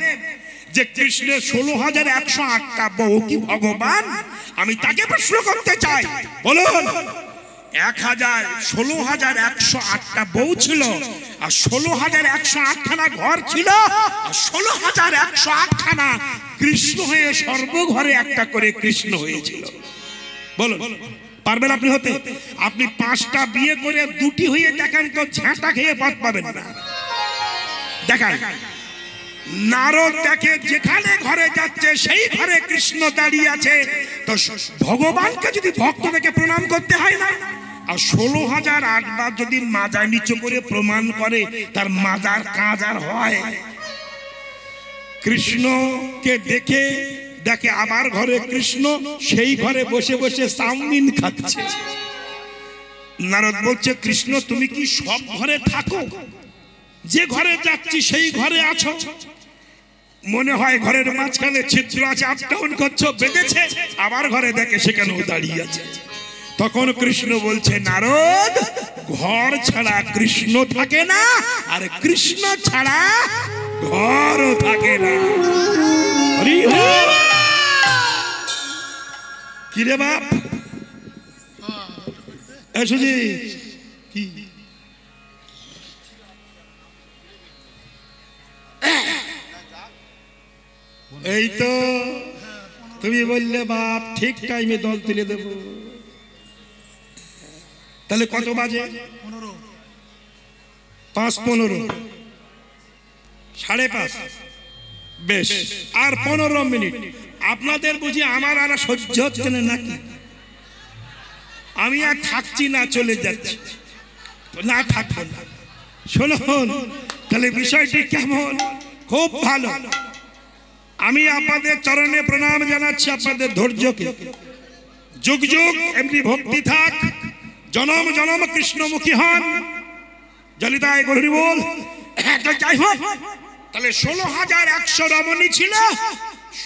যে কৃষ্ণের 16,108টা বউ কি ভগবান, আমি তাকে প্রশ্ন করতে চাই, বলুন 16,108টা বউ ছিল, আর 16,108 খানা ঘর ছিল, আর 16,108 খানা কৃষ্ণ হয়ে সর্বঘরে একটা করে কৃষ্ণ হয়েছিল। বলুন পারবেন আপনি হতে? আপনি 5টা বিয়ে করে 2টি হয়ে দেখান তো, ঝাঁটা খেয়ে পথ পাবেন না। দেখান। নারদ দেখে যেখানে ঘরে যাচ্ছে সেই ঘরে কৃষ্ণ দাঁড়িয়ে আছে, তো ভগবানকে যদি ভক্ত থেকে প্রণাম করতে হয় না? আর 16,008 বার যদি মাজার নিচু করে প্রমাণ করে, তার মাজার কাজ আর হয়? কৃষ্ণকে দেখে দেখে আমার ঘরে কৃষ্ণ সেই ঘরে বসে বসে চাউমিন খাচ্ছে। নারদ বলছে, কৃষ্ণ তুমি কি সব ঘরে থাকো? যে ঘরে যাচ্ছি সেই ঘরে আছো? মনে হয় ঘরের মাঝখানে ছিদ্র আছে, আপ ডাউন করছো, বেঁধেছে। আবার ঘরে দেখে সেখানেও দাঁড়িয়ে আছে। তখন কৃষ্ণ বলছে, নারদ, ঘর ছাড়া কৃষ্ণ থাকে না, আর কৃষ্ণ ছাড়া ঘরও থাকে না। কি রে বাপ, এসেছি কি? এই তো তুমি বললে বাপ ঠিক টাইমে দল তুলে দেব। তাহলে কত বাজে? 5:15, 5:30। বেশ, আর 15 মিনিট। আপনাদের বুঝি আমার আর সহ্য হচ্ছে না নাকি? আমি আর থাকছি না, চলে যাচ্ছি। না, থাকবো না। শুনুন তাহলে বিষয়টি কেমন? খুব ভালো। আমি আপনাদের চরণে প্রণাম জানাচ্ছি, আপনাদের ধৈর্যকে। যুগ যুগ এমনি ভক্তি থাক, জনম জনম কৃষ্ণমুখী হন। জলিতায় গৌরী বল। যাই হোক, তাহলে 16,100 রমণী ছিল,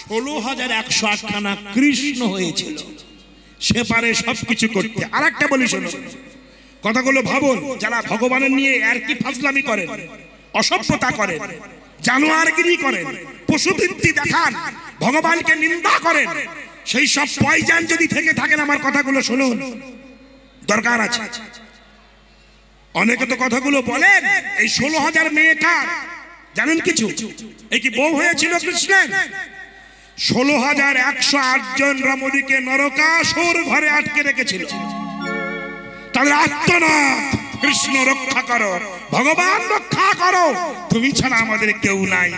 16,108 খানা কৃষ্ণ হয়েছিল। সে পারে সবকিছু করতে। আর একটা বলি শোনো, কথাগুলো ভাবুন। যারা ভগবানের নিয়ে আর কি ফাজলামি করেন, অসভ্যতা করেন, জানোয়ারগিরি করেন, পশুবৃত্তি দেখান, ভগবানকে নিন্দা করেন, সেই সব পয়জন যদি থেকে থাকেন, আমার কথাগুলো শুনুন, দরকার আছে। অনেকে তো কথাগুলো বলেন, এই 16,000 মেয়ে কার জানেন কিছু? এই কি বউ হয়েছিল কৃষ্ণের? 16,108 জন রমণীকে নরকাসুর ঘরে আটকে রেখেছিল। তাদের আত্মনাথ, কৃষ্ণ রক্ষা করো, ভগবান রক্ষা করো, তুমি ছাড়া আমাদের কেউ নাই।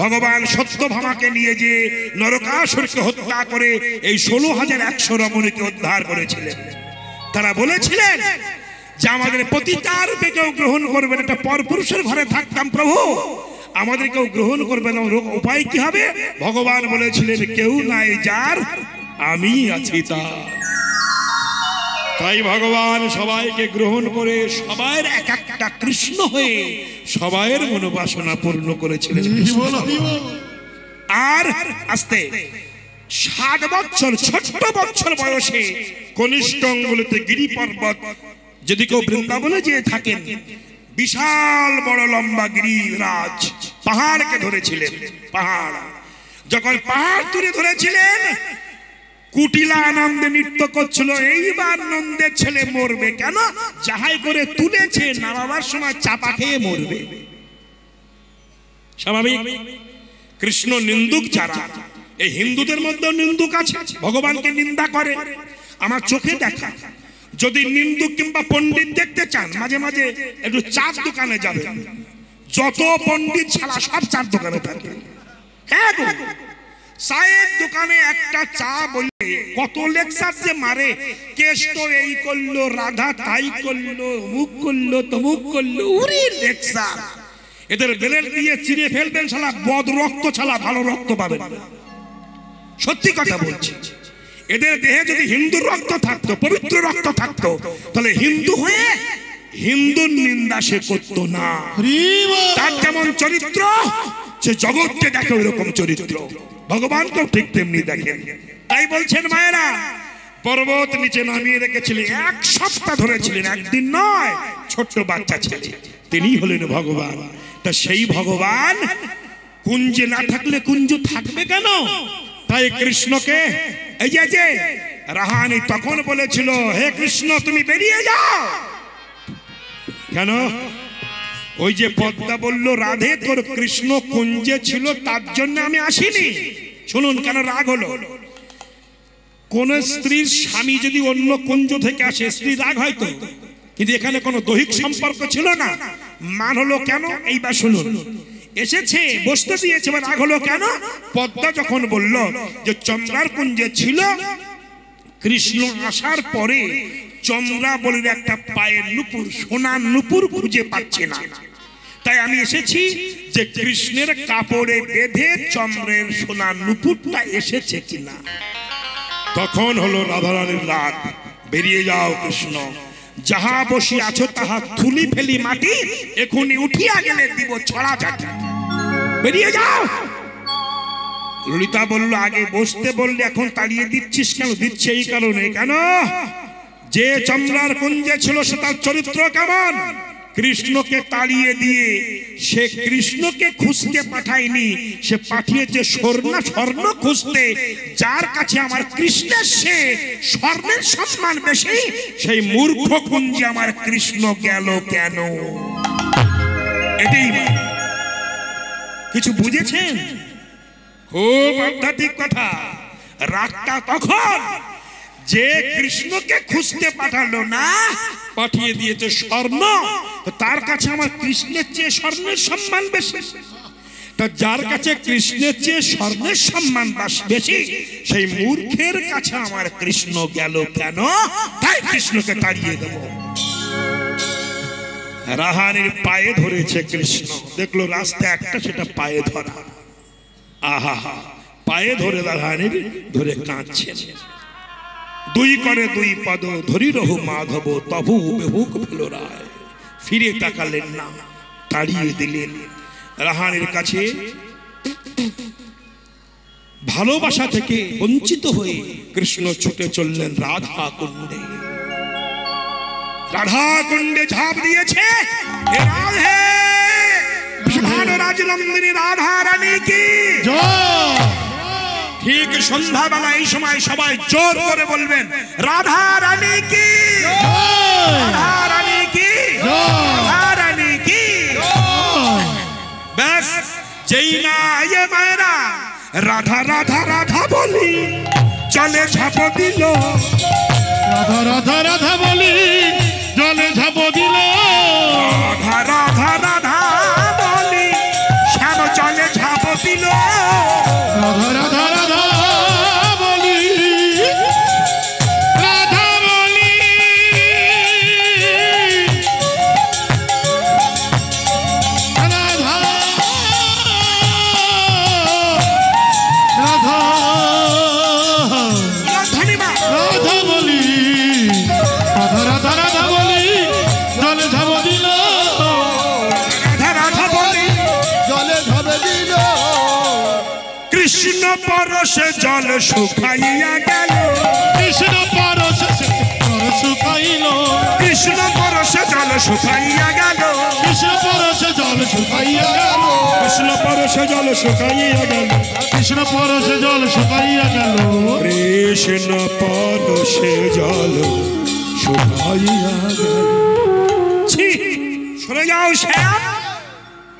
ভগবান সত্যভামাকে নিয়ে যে নরকাসুরকে হত্যা করে এই 16,100 রমণীকে উদ্ধার করেছিলেন। তারা বলেছিলেন যে আমাদের পতিতার রূপে কেউ গ্রহণ করবেন। একটা পরপুরুষের ঘরে থাকতাম প্রভু, আমাদের কেউ গ্রহণ করবে না, উপায় কি হবে? ভগবান বলেছিলেন, কেউ নাই যার আমি আছি তার। তাই ভগবান সবাইকে গ্রহণ করে সবাইয়ের এক একটা কৃষ্ণ হয়ে সবাইয়ের মনোবাসনা পূর্ণ করেছিলেন। আর আস্তে 7 বছর, ছোট্ট বছর বয়সে কনিষ্ঠ অঙ্গুলিতে গিরি পর্বত, যদি কেউ বৃন্দাবনে যেয়ে থাকেন, বিশাল বড় লম্বা গিরিরাজ পাহাড়কে ধরেছিলেন। পাহাড় যখন পাহাড় তুলে ধরেছিলেন, কুটিলা আনন্দে নৃত্য করছিল। এইবার নন্দের ছেলে মরবে কেন? যাহাই করে তুলেছে, নামাবার সময় চাপা খেয়ে মরবে। স্বাভাবিক। কৃষ্ণ নিন্দুক যারা, এই হিন্দুদের মধ্যেও নিন্দুক আছে, ভগবানকে নিন্দা করে। আমার চোখে দেখা। যদি নিন্দুক কিংবা পণ্ডিত দেখতে চান, মাঝে মাঝে একটু চার দোকানে যাবেন। যত পণ্ডিত ছাড়া সব চার দোকানে থাকে। হ্যাঁ, চায়ের দোকানে একটা চা বললে কত লেকচার যে মারে। কেষ্ট এই করলো, রাধা তাই করলো, মুখ করলো, তমুক করলো, উরি লেকচার। এদের বেলের দিয়ে চিড়ে ফেলবেন, শালা বদ রক্ত ছাড়া ভালো রক্ত পাবেন না। সত্যি কথা বলছি। এদের দেহে যদি হিন্দুর রক্ত থাকতো, পবিত্র রক্ত থাকতো, তাহলে হিন্দু হয়ে হিন্দুর নিন্দা সে করতো না। তার যেমন চরিত্র, সে জগৎকে দেখে ওইরকম চরিত্র, ভগবানকেও ঠিক তেমনি দেখেন। তাই বলছেন মায়েরা, পর্বত নিচে নামিয়ে রেখেছিলেন, 1 সপ্তাহ ধরেছিলেন, একদিন নয়। ছোট্ট বাচ্চা ছেলে, তিনি হলেন ভগবান। তা সেই ভগবান কুঞ্জে না থাকলে কুঞ্জ থাকবে কেন? তাই কৃষ্ণকে এই যে রাহানি তখন বলেছিল, হে কৃষ্ণ তুমি বেরিয়ে যাও। কেন? ওই যে পদ্মা বলল, রাধে তোর কৃষ্ণ কুঞ্জে ছিল, তার জন্য আমি আসিনি। শুনুন কেন রাগ হলো। কোন স্ত্রীর স্বামী যদি অন্য কুঞ্জ থেকে আসে, স্ত্রী রাগ হয়তো, কিন্তু এখানে কোনো দৈহিক সম্পর্ক ছিল না। মান হলো কেন? এইবার শুনুন। এসেছে, বসতে দিয়েছে, রাগ হলো কেন? পদ্মা যখন বলল যে চন্দ্রার কুঞ্জে ছিল, কৃষ্ণ আসার পরে চন্দ্রা বলে একটা পায়ের নুপুর, সোনার নুপুর খুঁজে পাচ্ছে না। তাই আমি এসেছি যে কৃষ্ণের কাপড়ে বেঁধে চন্দ্রের সোনার নুপুরটা এসেছে কিনা। তখন হলো রাধারানীর রাগ, বেরিয়ে যাও কৃষ্ণ, যাহা বসি আছো তাহা থুলি ফেলি মাটি, এখনই উঠিয়া গেলে দিব ছড়া ঝাঁটি, বেরিয়ে যাও। ললিতা বলল, আগে বসতে বললে এখন তাড়িয়ে দিচ্ছিস কেন? দিচ্ছে এই কারণে, কেন যে চন্দ্রার কুঞ্জে ছিল সে তার চরিত্র কেমন, কৃষ্ণকে তাড়িয়ে দিয়ে সে কৃষ্ণকে খুঁজতে পাঠায়নি, সে পাঠিয়েছে স্বর্ণ খুঁজতে, যার কাছে আমার কৃষ্ণের সে স্বর্ণের সম্মান বেশি, সেই মূর্খ কুঞ্জে আমার কৃষ্ণ গেল কেন? এটাই কিছু বুঝেছেন? খুব আধ্যাত্মিক কথা। রাগটা তখন যে কৃষ্ণকে খুঁজতে পাঠালো না, পাঠিয়ে দিয়েছে স্বর্ণ, তার কাছে আমার কৃষ্ণের চেয়ে স্বর্ণের সম্মান বেশি। তা যার কাছে কৃষ্ণের চেয়ে স্বর্ণের সম্মান বেশি, সেই মূর্খের কাছে আমার কৃষ্ণ গেল কেন? তাই কৃষ্ণকে তাড়িয়ে দেব। রাধারানীর পায়ে ধরেছে কৃষ্ণ, দেখলো রাস্তা একটা, সেটা পায়ে ধরা। আহা, পায়ে ধরে রাধারানীর ধরে কাঁদছেন। দুই করে দুই পদ ধরি রহু মাধব, তবু বেহুক ভেল রায়, ফিরে তাকালেন না, তাড়িয়ে দিলেন। রাধারানীর কাছে ভালোবাসা থেকে বঞ্চিত হয়ে কৃষ্ণ ছুটে চললেন রাধা কুণ্ডে। রাধা কুণ্ডে ঝাঁপ দিয়েছে। হে রাধে, রাজনন্দিনী রাধা রানী কি জয়। ঠিক সন্ধ্যাবেলা এই সময় সবাই জোর করে বলবেন, রাধা রানী কি জয়, রাধা রানী কি জয়, রাধা রানী কি জয়। ব্যাস যেই না এ মায়েরা রাধা রাধা রাধা বলি জলে ঝাঁপ দিল, রাধা রাধা রাধা বলি জলে ঝাঁপ দিল, রাধা রাধা রাধা বলি শ্যাম জলে ঝাঁপ দিল, রাধা রাধা রাধা বলি রাধা বলি রাধা রাধা ধন্যবাদ। রাধা বলি রাধা রাধা রাধা বলি জলে ঝাঁপ দিল, রাধা রাধা বলি জলে ঝাঁপ দিল, কৃষ্ণ পরশে জল শুকাইয়া গেল, কৃষ্ণ পরশে জল শুকাইল, কৃষ্ণ পরশে জল শুকাইয়া গেল, কৃষ্ণ পরশে জল শুকাইয়া গেল, কৃষ্ণ পরশে জল শুকাইয়া গেল, কৃষ্ণ পরশে জল শুকাইয়া গেল, কৃষ্ণ পরশে জল শুকাইয়া গেল। ছি, সরে যাও শ্যাম,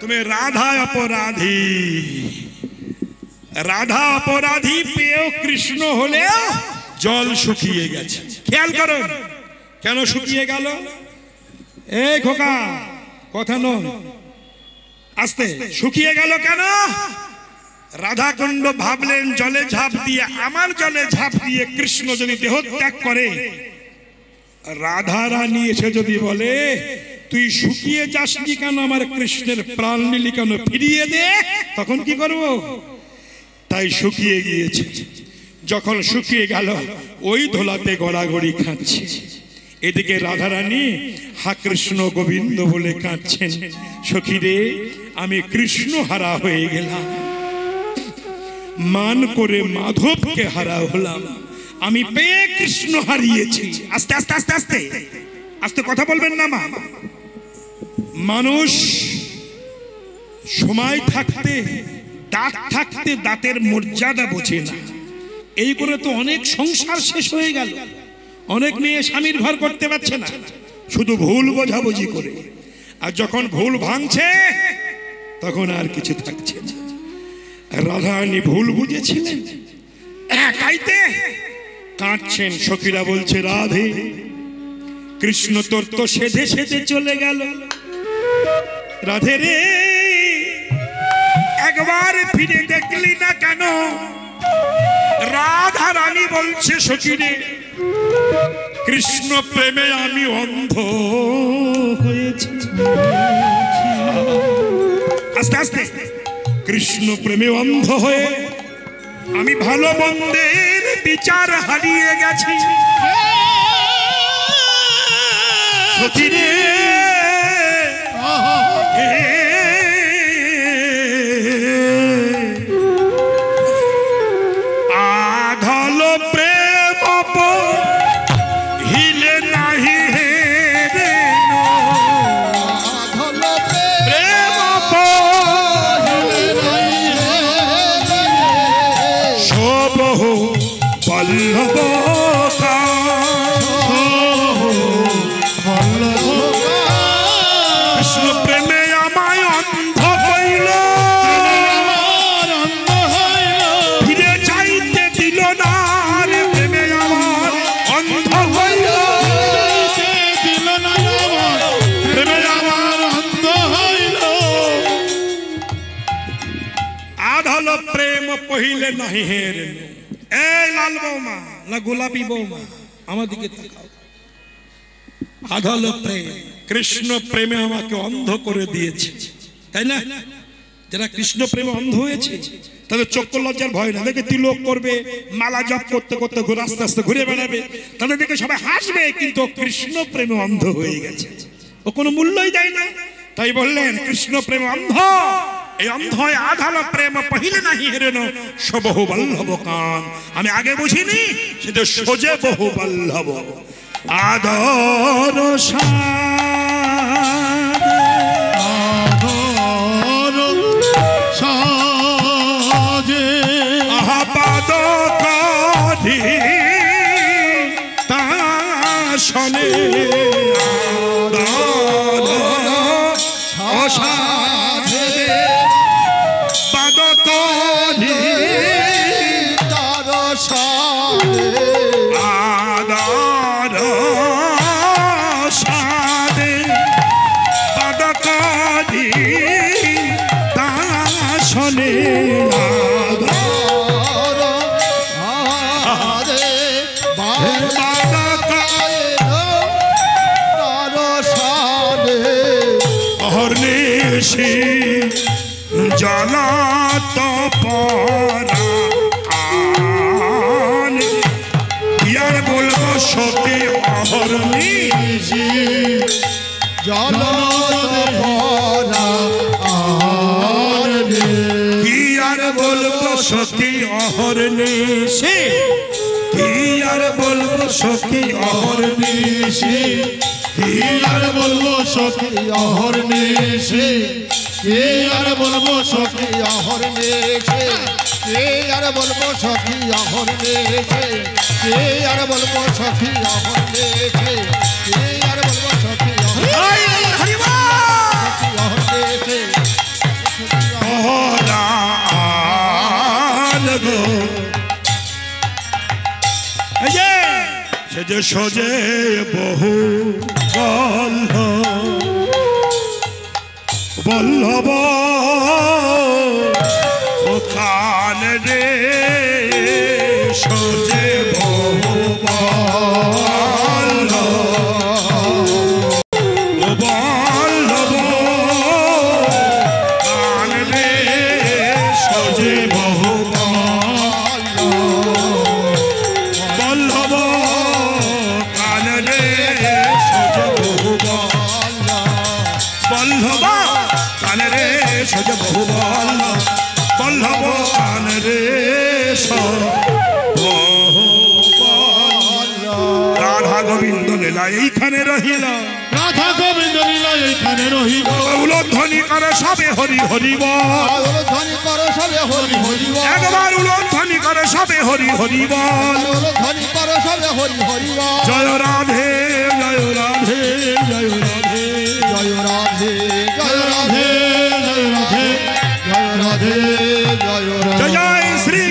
তুমি রাধা অপরাধী। রাধা অপরাধী পেয়েও কৃষ্ণ হলেও জল শুকিয়ে গেছে। খেয়াল করুন কেন শুকিয়ে গেল। এই খোকা, কথা নয়, আস্তে। শুকিয়ে গেল কেন? রাধাকুণ্ড ভাবলেন জলে ঝাঁপ দিয়ে, আমার জলে ঝাঁপ দিয়ে কৃষ্ণ যদি দেহত্যাগ করে, রাধা রানী এসে যদি বলে তুই শুকিয়ে যাসনি কেন, আমার কৃষ্ণের প্রাণ নিলি কেন, ফিরিয়ে দে, তখন কি করব? তাই শুকিয়ে গিয়েছে। যখন শুকিয়ে গেল ওই ধোলাতে গড়াগড়ি খাচ্ছে। এদিকে রাধারানী হা কৃষ্ণ গোবিন্দ বলে কাঁদছেন, সখী রে আমি কৃষ্ণ হারা হয়ে গেলাম, মান করে মাধবকে হারা হলাম, আমি পেয়ে কৃষ্ণ হারিয়েছি। আস্তে আস্তে আস্তে আস্তে আস্তে কথা বলবেন না মা। মানুষ সময় থাকতে, দাঁত থাকতে দাঁতের মর্যাদা বোঝে না। এই করে তো অনেক সংসার শেষ হয়ে গেল, অনেক মেয়ে স্বামীর ঘর করতে পারছে না, শুধু ভুল বোঝাবুঝি করে। আর যখন ভুল ভাঙছে তখন আর কিছু থাকছে না। রাধারানী ভুল বুঝেছিলেন, একাইতে কাঁদছেন। সখীরা বলছে রাধে কৃষ্ণ তোর তো সেধে সেধে চলে গেল, রাধে রে একবার ফিরে দেখলি না কেন? রাধা রানী বলছে সখী রে কৃষ্ণ প্রেমে আমি অন্ধ হয়েছি। আস্তে আস্তে কৃষ্ণ প্রেমে অন্ধ হয়ে আমি ভালো মন্দের বিচার হারিয়ে গেছি। সতীরে আধল প্রেম হিলে নাহি হে রে প্রেম সবহু বল্লভ কৃষ্ণ প্রেমে আমায় অন্ধ কইল, ফিরে যাইতে দিল না রে প্রেমে আমার অন্ধ হইল, প্রেমে আমার অন্ধ হইল। আধল প্রেম পহিলে নাহি হেরে। এই লাল বৌমা না গোলাপি বৌমা আমার দিকে তাকাও। আধল প্রেম কৃষ্ণ প্রেমে আমাকে অন্ধ করে দিয়েছে, তাই না? যারা কৃষ্ণ প্রেমে অন্ধ হয়েছে তাদের চক্ষু লজ্জার ভয় না, দেখে তিলক করবে, মালা জপ করতে করতে আস্তে আস্তে ঘুরে বেড়াবে, তাদের দেখে সবাই হাসবে, কিন্তু কৃষ্ণ প্রেমে অন্ধ হয়ে গেছে, ও কোনো মূল্যই দেয় না। তাই বললেন কৃষ্ণ প্রেম অন্ধ, এই অন্ধ আধাল প্রেম পহিলে নাহি হেরেন সবহু বল্লভ কান। আমি আগে বুঝিনি সেটা সোজে বহু বল্লভ আদর সাজে আহাপাদ কাধি তাশনে আদর সাজে পাদ কাধি তার সাজে আদর সাদে পাদ কাধি তাশনে অহর্নিশি জলাত পরাণ ইয়ার বলবো সখী অহর্নিশি কি আর বলবো সখী অহর্নিশি, কি আর বলবো সখী অহর্নিশি, কি আর বলবো সখী অহর্নিশি, কে আর বলবো সখী অহর্নিশি, কে আর বলবো সখী অহর্নিশি, কে আর বলবো সখী অহর্নিশি, কে আর বলবো সখী অহর্নিশি। সে যে সজে বহু বল্লভ ওখান রে সজে বহু বল্লভ কান রে সজে বহু বল্লভ কান রে সজে বহু বল্লভ কান রে সজে বহু বল্লভ কান রে রাধা গোবিন্দ লীলা এইখানে রহিল, রাধা গোবিন্দ লীলা এইখানে রহিল, উলোধ্বনি করে সবে হরি হরি বল, ধ্বনি করো সবে হরি হরি বল, একবার উলোধ্বনি করে সবে হরি হরি বল, ধ্বনি করো সবে হরি হরি বল। জয় রাধে জয় রাধে জয় রাধে জয় রাধে জয় রাধে জয় রাধে জয় রাধে জয় রাধে জয় জয় শ্রী